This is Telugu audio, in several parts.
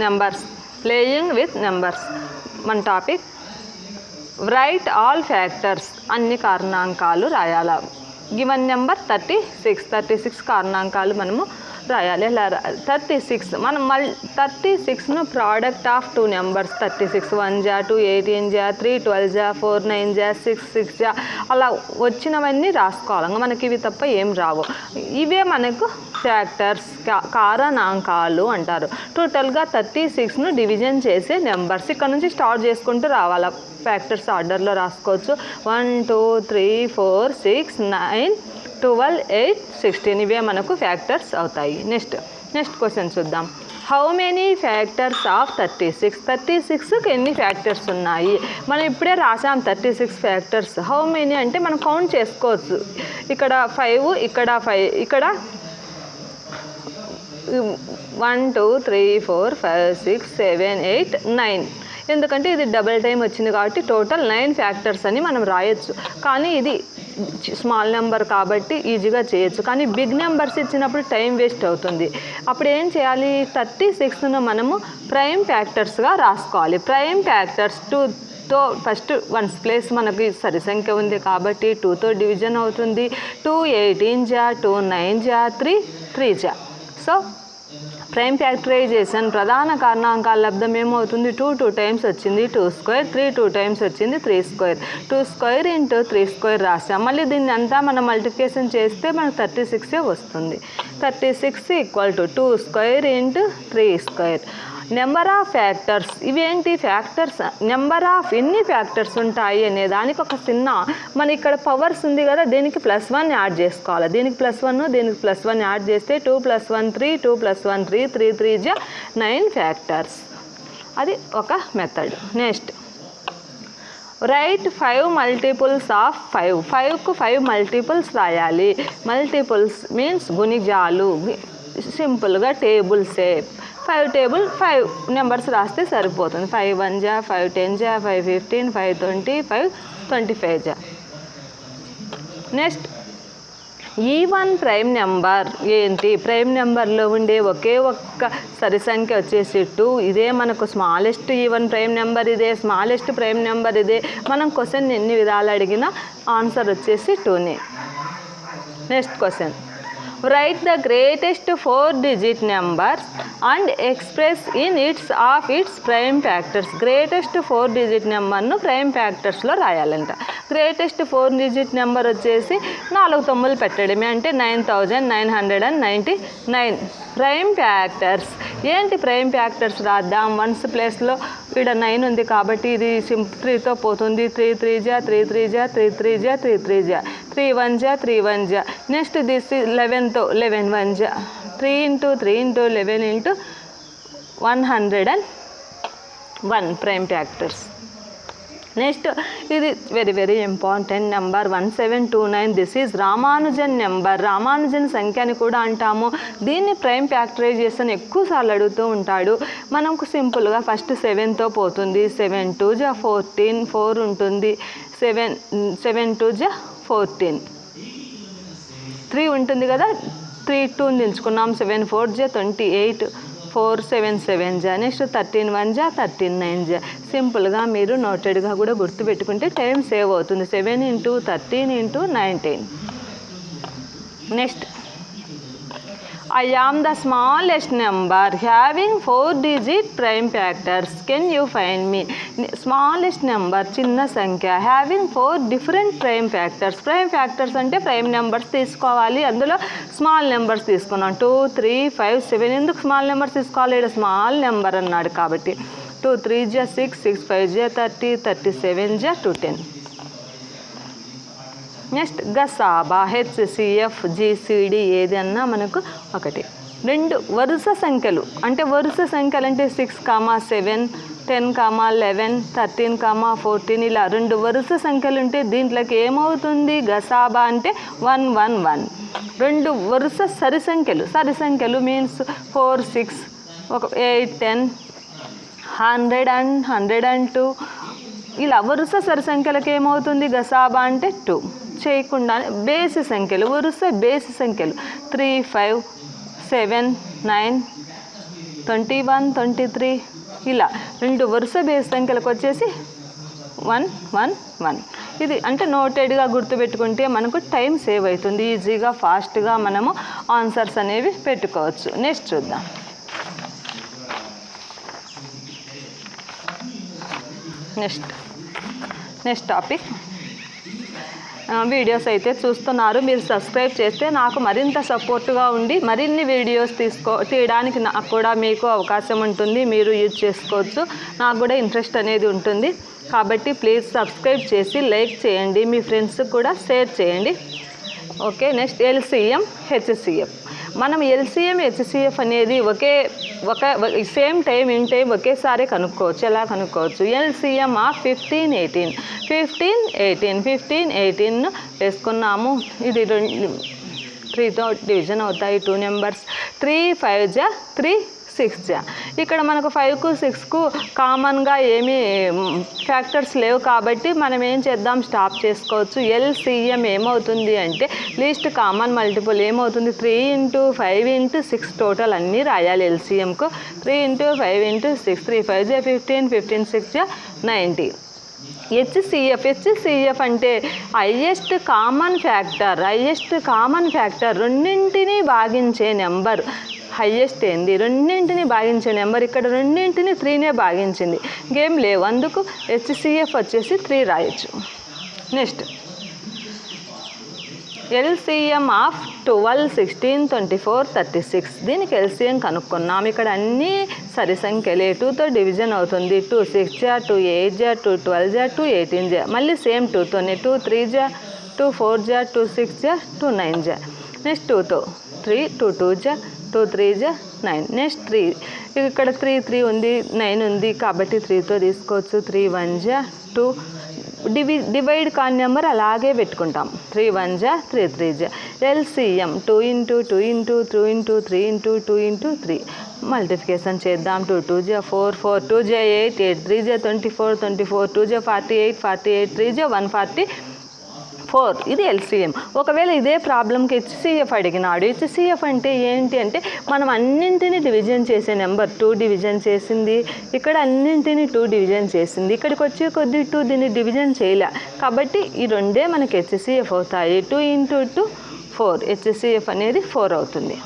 Numbers, playing with numbers. మన టాపిక్ రైట్ ఆల్ ఫ్యాక్టర్స్, అన్ని కారణాంకాలు రాయాల. గివన్ నెంబర్ 36 కారణాంకాలు మనము రాయాలి. 36 మనం 36ను ప్రోడక్ట్ ఆఫ్ 2 నెంబర్స్, 36 1 జా 2 18 జా 3 12 జా 4 9 జా 6 జా అలా వచ్చినవన్నీ రాసుకోవాలి. మనకి ఇవి తప్ప ఏం రావు. ఇవే మనకు ఫ్యాక్టర్స్, కారణాంకాలు అంటారు. టోటల్గా 36ను డివిజన్ చేసే నెంబర్స్. ఇక్కడ నుంచి స్టార్ట్ చేసుకుంటూ రావాలి. ఫ్యాక్టర్స్ ఆర్డర్లో రాసుకోవచ్చు. 1 2 3 4 6 9 12 8 16 ఇవే మనకు ఫ్యాక్టర్స్ అవుతాయి. నెక్స్ట్ క్వశ్చన్ చూద్దాం. హౌ మెనీ ఫ్యాక్టర్స్ ఆఫ్ 36కి ఎన్ని ఫ్యాక్టర్స్ ఉన్నాయి? మనం ఇప్పుడే రాసాం 36 ఫ్యాక్టర్స్. హౌ మెనీ అంటే మనం కౌంట్ చేసుకోవచ్చు. ఇక్కడ 5, ఇక్కడ 5, ఇక్కడ 1 2 3 4 5 6 7 8 9. ఎందుకంటే ఇది డబుల్ టైం వచ్చింది కాబట్టి టోటల్ 9 ఫ్యాక్టర్స్ అని మనం రాయొచ్చు. కానీ ఇది స్మాల్ నెంబర్ కాబట్టి ఈజీగా చేయొచ్చు. కానీ బిగ్ నెంబర్స్ ఇచ్చినప్పుడు టైం వేస్ట్ అవుతుంది. అప్పుడు ఏం చేయాలి? 36ను మనము ప్రైమ్ ఫ్యాక్టర్స్గా రాసుకోవాలి. ప్రైమ్ ఫ్యాక్టర్స్ 2తో ఫస్ట్ 1's ప్లేస్ మనకి సరి సంఖ్య ఉంది కాబట్టి 2తో డివిజన్ అవుతుంది. 2 18 జా 2 9 జా 3 3 జా. సో ప్రైమ్ ఫ్యాక్టరైజేషన్ ప్రధాన కారణాంకాల లబ్ధం ఏమవుతుంది? 2 టైమ్స్ వచ్చింది 2 స్క్వేర్, 3 2 టైమ్స్ వచ్చింది 3 స్క్వేర్. 2 స్క్వేర్ ఇంటూ 3 స్క్వేర్ రాసాం. మళ్ళీ దీన్ని అంతా మనం మల్టిప్లికేషన్ చేస్తే మనకు 36 వస్తుంది. 36 equal to 2 square into 3 square. Number of factors, ఇవేంటి ఫ్యాక్టర్స్? నెంబర్ ఆఫ్ ఎన్ని ఫ్యాక్టర్స్ ఉంటాయి అనే దానికి ఒక చిన్న, మన ఇక్కడ పవర్స్ ఉంది కదా, దీనికి +1 యాడ్ చేసుకోవాలి. దీనికి +1, దీనికి +1 యాడ్ చేస్తే 2 + 1 3, 2 + 1 3, 3 3 జా 9 ఫ్యాక్టర్స్. అది ఒక method. Next write 5 multiples of 5. 5కు 5 మల్టిపుల్స్ రాయాలి. మల్టిపుల్స్ మీన్స్ గుణిజాలు. సింపుల్గా టేబుల్ సేప్ 5 నెంబర్స్ రాస్తే సరిపోతుంది. 5 1 జా 5 10 జా 5 15 5 20 5 25 జా. నెక్స్ట్ ఈవన్ ప్రైమ్ నెంబర్ ఏంటి? ప్రైమ్ నెంబర్లో ఉండే ఒకే ఒక్క సరి సంఖ్య వచ్చేసి 2. ఇదే మనకు స్మాలెస్ట్ ఈవన్ ప్రైమ్ నెంబర్, ఇదే స్మాలెస్ట్ ప్రైమ్ నెంబర్, ఇదే. మనం క్వశ్చన్ ఎన్ని విధాలు అడిగినా ఆన్సర్ వచ్చేసి 2నే. Next question write the greatest 4-digit numbers and express in its prime factors. Greatest 4-digit నెంబర్ను ప్రైమ్ ఫ్యాక్టర్స్లో రాయాలంట. గ్రేటెస్ట్ 4-digit నెంబర్ వచ్చేసి 4 తొమ్మిదిలు పెట్టడమే, అంటే 9999. ప్రైమ్ ఫ్యాక్టర్స్ ఏంటి? ప్రైమ్ ఫ్యాక్టర్స్ రాద్దాం. 1's ప్లేస్లో ఇక్కడ 9 ఉంది కాబట్టి ఇది 3తో పోతుంది. 3 3 జా 3 3 జా 3 3 జా 3 3 జా 3 1 జా 3 1 జా. నెక్స్ట్ దిస్ 11తో 11 1 జా 3 into 3 into 11 into 101 prime factors. Next ఇది very important number 1729. This is Ramanujan number. Ramanujan సంఖ్య అని కూడా అంటాము. దీన్ని ప్రైమ్ ఫ్యాక్టరైజేషన్ ఎక్కువసార్లు అడుగుతూ ఉంటాడు. మనకు సింపుల్గా ఫస్ట్ 7తో పోతుంది. 7 2 జా 14, 4 ఉంటుంది. 7 2 జా 14, 3 ఉంటుంది కదా, 3 2 దించుకున్నాం. 7 4 జా 28, 4 7 7 జా. నెక్స్ట్ 13 1 జా 13 9 జా. సింపుల్గా మీరు నోటెడ్గా కూడా గుర్తుపెట్టుకుంటే టైం సేవ్ అవుతుంది. 7 into 13 into 19. Next I am the smallest number having 4-digit prime factors. Can you find me? Smallest number చిన్న సంఖ్య, having 4 different prime factors. Prime factors అంటే ప్రైమ్ నెంబర్స్ తీసుకోవాలి. అందులో స్మాల్ నెంబర్స్ తీసుకున్నాం. 2 3 5 7. ఎందుకు స్మాల్ నెంబర్స్ తీసుకోవాలి? ఇక్కడ స్మాల్ నెంబర్ అన్నాడు కాబట్టి 2 3 జా 6 6 5 జా 30 37 జా 210. నెక్స్ట్ గసాబా HCF GCD ఏది అన్నా మనకు 1. 2 వరుస సంఖ్యలు అంటే 6, 7 10, 11 13, 14 ఇలా 2 వరుస సంఖ్యలు ఉంటే దీంట్లోకి ఏమవుతుంది? గసాబా అంటే 1 1 1. 2 వరుస సరి సంఖ్యలు మీన్స్ 4 6 8 10 100 and 102 ఇలా వరుస సరి సంఖ్యలకు ఏమవుతుంది? గసాబా అంటే 2. చేయకుండా బేసి సంఖ్యలు, వరుస బేసి సంఖ్యలు 3 5 7 9 21, 23 ఇలా 2 వరుస బేస్ సంఖ్యలకు వచ్చేసి 1, 1, 1. ఇది అంటే నోటెడ్గా గుర్తుపెట్టుకుంటే మనకు టైం సేవ్ అవుతుంది. ఈజీగా ఫాస్ట్గా మనము ఆన్సర్స్ అనేవి పెట్టుకోవచ్చు. నెక్స్ట్ చూద్దాం. Next topic. వీడియోస్ అయితే చూస్తున్నారు, మీరు సబ్స్క్రైబ్ చేస్తే నాకు మరింత సపోర్ట్గా ఉండి మరిన్ని వీడియోస్ తీయడానికి నాకు కూడా మీకు అవకాశం ఉంటుంది. మీరు యూజ్ చేసుకోవచ్చు, నాకు కూడా ఇంట్రెస్ట్ అనేది ఉంటుంది. కాబట్టి ప్లీజ్ సబ్స్క్రైబ్ చేసి లైక్ చేయండి, మీ ఫ్రెండ్స్కి కూడా షేర్ చేయండి. ఓకే. Next LCM, HCF. మనం LCM, HCF అనేది ఒక సేమ్ టైం ఇన్ టైం ఒకేసారి కనుక్కోవచ్చు. ఎలా కనుక్కోవచ్చు? LCM ఆఫ్ 15, 18 వేసుకున్నాము. ఇది 3తో డివిజన్ అవుతాయి 2 నెంబర్స్. 3 5 3 6. ఇక్కడ మనకు 5కు 6కు కామన్గా ఏమీ ఫ్యాక్టర్స్ లేవు కాబట్టి మనం ఏం చేద్దాం, స్టాప్ చేసుకోవచ్చు. LCM ఏమవుతుంది అంటే లీస్ట్ కామన్ మల్టిపుల్ ఏమవుతుంది, 3 × 5 × 6 టోటల్ అన్నీ రాయాలి. LCMకు 3 × 5 × 6, 3 5 15, 15 6 90. HCF అంటే హైయెస్ట్ కామన్ ఫ్యాక్టర్ రెండింటిని భాగించే నెంబర్. హైయెస్ట్ ఏంది, రెండింటిని భాగించే నెంబర్. ఇక్కడ రెండింటిని 3నే భాగించింది, ఇంకేం లేవు, అందుకు HCF వచ్చేసి 3 రాయొచ్చు. Next LCM of 12, 16, 24, 36. దీనికి LCM కనుక్కున్నాం. ఇక్కడ అన్నీ సరి సంఖ్యలే. 2తో డివిజన్ అవుతుంది. 2 6, 2 8, 2 12, 2 18. మళ్ళీ సేమ్ 2తోనే 2 3, 2 4, 2 6, 2 9. నెక్స్ట్ 2తో 3, 2 2, 2 3, 9. నెక్స్ట్ 3, ఇక్కడ 3 3 ఉంది, 9 ఉంది కాబట్టి 3తో తీసుకోవచ్చు. 3 1, 2. డివైడ్ కాని నెంబర్ అలాగే పెట్టుకుంటాం. 3 1, 3 3. LCM 2 × 2 × 2 × 3 × 2 × 3. మల్టిప్లికేషన్ చేద్దాం. 2 2, 4 4, 2 8, 8 3, 24 24, 2 48 48, 3 144. ఇది LCM. ఒకవేళ ఇదే ప్రాబ్లంకి HCF అడిగినాడు. HCF అంటే ఏంటి అంటే మనం అన్నింటినీ డివిజన్ చేసే నెంబర్. 2 డివిజన్ చేసింది, ఇక్కడ అన్నింటినీ 2 డివిజన్ చేసింది, ఇక్కడికి వచ్చే కొద్ది 2 దీన్ని డివిజన్ చేయలే కాబట్టి ఈ రెండే మనకి HCF అవుతాయి. 2 × 2 4. HCF అనేది 4 అవుతుంది.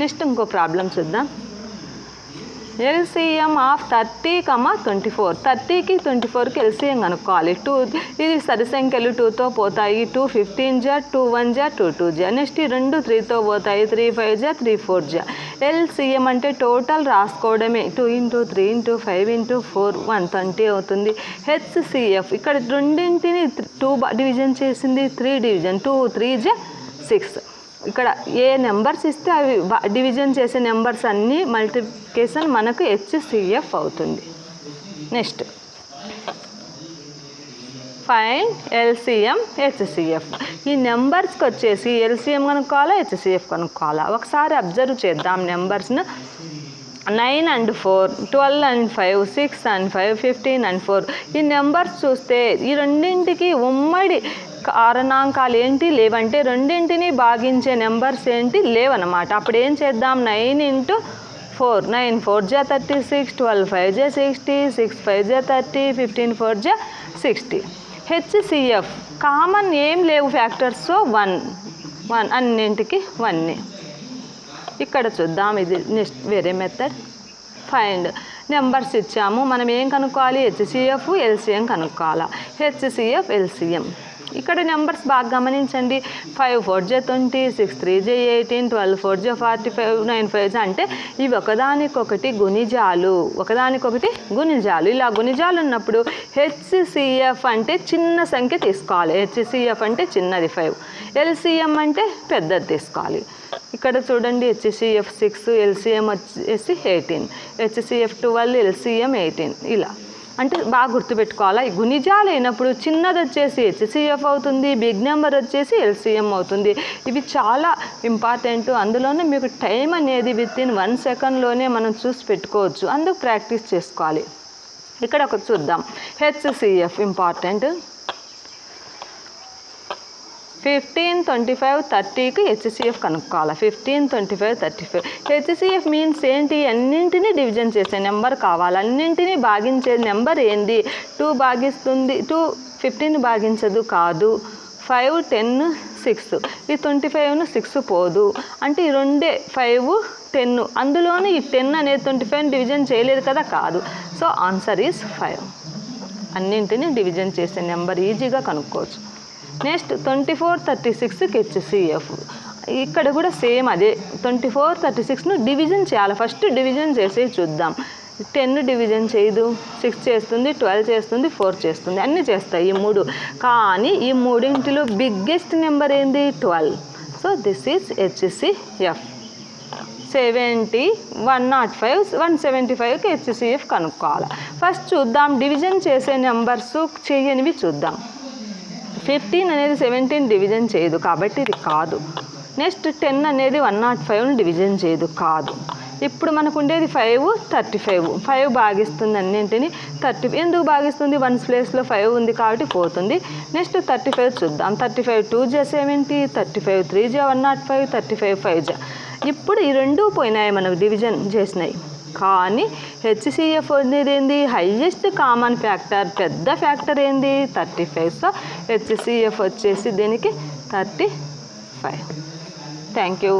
నెక్స్ట్ ఇంకో ప్రాబ్లం చూద్దాం. LCM of 30, 24. 30కి 24కి LCM కనుక్కోవాలి. 2 ఇది సరి సంఖ్యలు 2తో పోతాయి. 2 15, 2 1, 2 2. నెక్స్ట్ 2 3తో పోతాయి. 3 5, 3 4. LCM అంటే టోటల్ రాసుకోవడమే. 2 × 3 × 5 × 4 120 అవుతుంది. HCF ఇక్కడ రెండింటిని 2 డివిజన్ చేసింది, 3 డివిజన్. 2 3, 6. ఇక్కడ ఏ నెంబర్స్ ఇస్తే అవి డివిజన్ చేసే నెంబర్స్ అన్నీ మల్టిప్లికేషన్ మనకు HCF అవుతుంది. Next find LCM, HCF. ఈ నెంబర్స్కి వచ్చేసి LCM కనుక్కోవాలా, HCF కనుక్కోవాలా. ఒకసారి అబ్జర్వ్ చేద్దాం నెంబర్స్ను. 9 and 4, 12 and 5, 6 and 5, 15 and 4. ఈ నెంబర్స్ చూస్తే ఈ రెండింటికి ఉమ్మడి కారణాంకాలు ఏంటి లేవంటే రెండింటిని భాగించే నెంబర్స్ ఏంటి లేవన్నమాట. అప్పుడు ఏం చేద్దాం, 9 × 4, 9 4, 36, 12 5, 60, 6 5, 30, 15 4, 60. HCF కామన్ ఏం లేవు ఫ్యాక్టర్స్, సో 1 అన్నింటికి 1. ఇక్కడ చూద్దాం, ఇది నెక్స్ట్ వేరే మెథడ్. ఫైండ్ నెంబర్స్ ఇచ్చాము, మనం ఏం కనుక్కోవాలి, HCF LCM కనుక్కోవాలా. HCF LCM ఇక్కడ నెంబర్స్ బాగా గమనించండి. 5 4, 20, 6 3, 18, 12 4, 45, 9 5 అంటే ఇవి ఒకదానికొకటి గుణిజాలు. ఇలా గుణిజాలు ఉన్నప్పుడు HCF అంటే చిన్న సంఖ్య తీసుకోవాలి. HCF అంటే చిన్నది 5, LCM అంటే పెద్దది తీసుకోవాలి. ఇక్కడ చూడండి, HCF 6, LCM వచ్చేసి 18, HCF 12, LCM 18. ఇలా అంటే బాగా గుర్తుపెట్టుకోవాలా. గుణిజాలు అయినప్పుడు చిన్నది వచ్చేసి HCF అవుతుంది, బిగ్ నెంబర్ వచ్చేసి LCM అవుతుంది. ఇవి చాలా ఇంపార్టెంట్. అందులోనే మీకు టైం అనేది వితిన్ 1 సెకండ్లోనే మనం చూసి పెట్టుకోవచ్చు. అందుకు ప్రాక్టీస్ చేసుకోవాలి. ఇక్కడ ఒక చూద్దాం, HCF ఇంపార్టెంట్. 15, 25, 30కి హెచ్సిఎఫ్ కనుక్కోవాలి. 15, 25, 35. హెచ్సిఎఫ్ మీన్స్ ఏంటి? అన్నింటినీ డివిజన్ చేసే నెంబర్ కావాలి. అన్నింటినీ భాగించే నెంబర్ ఏంది? 2 భాగిస్తుంది, 2 15 భాగించదు కాదు. 5, 10, 6. ఈ 25ను 6 పోదు అంటే ఈ రెండే 5, 10. అందులోని ఈ 10 అనేది 25 డివిజన్ చేయలేదు కదా, కాదు. So answer is 5. అన్నింటినీ డివిజన్ చేసే నెంబర్ ఈజీగా కనుక్కోవచ్చు. నెక్స్ట్ 24, 36కి హెచ్సిఎఫ్. ఇక్కడ కూడా సేమ్ అదే 24, 36ను డివిజన్ చేయాలి. ఫస్ట్ డివిజన్ చేసి చూద్దాం. 10 డివిజన్ చేయదు, 6 చేస్తుంది, 12 చేస్తుంది, 4 చేస్తుంది, అన్నీ చేస్తాయి ఈ 3. కానీ ఈ మూడింటిలో బిగ్గెస్ట్ నెంబర్ ఏంది? 12. So this is HCF. 70, 105, 175కి హెచ్సిఎఫ్ కనుక్కోవాలి. ఫస్ట్ చూద్దాం డివిజన్ చేసే నెంబర్స్ చేయనివి చూద్దాం. 15 అనేది 17 డివిజన్ చేయదు కాబట్టి ఇది కాదు. నెక్స్ట్ 10 అనేది 105ను డివిజన్ చేయదు, కాదు. ఇప్పుడు మనకు ఉండేది 5, 35. 5 భాగిస్తుంది అన్నింటినీ. 30 ఎందుకు భాగిస్తుంది? 1 ప్లేస్లో 5 ఉంది కాబట్టి పోతుంది. నెక్స్ట్ 35 చూద్దాం. 35 2 జా 70, 35 3 జా 105, 35 5 జా. ఇప్పుడు ఈ రెండు పోయినాయి మనకు డివిజన్ చేసినాయి. కానీ హెచ్సిఎఫ్ అనేది ఏంది? హైయెస్ట్ కామన్ ఫ్యాక్టర్, పెద్ద ఫ్యాక్టర్ ఏంది? 35. సో హెచ్సిఎఫ్ వచ్చేసి దీనికి 35. Thank you.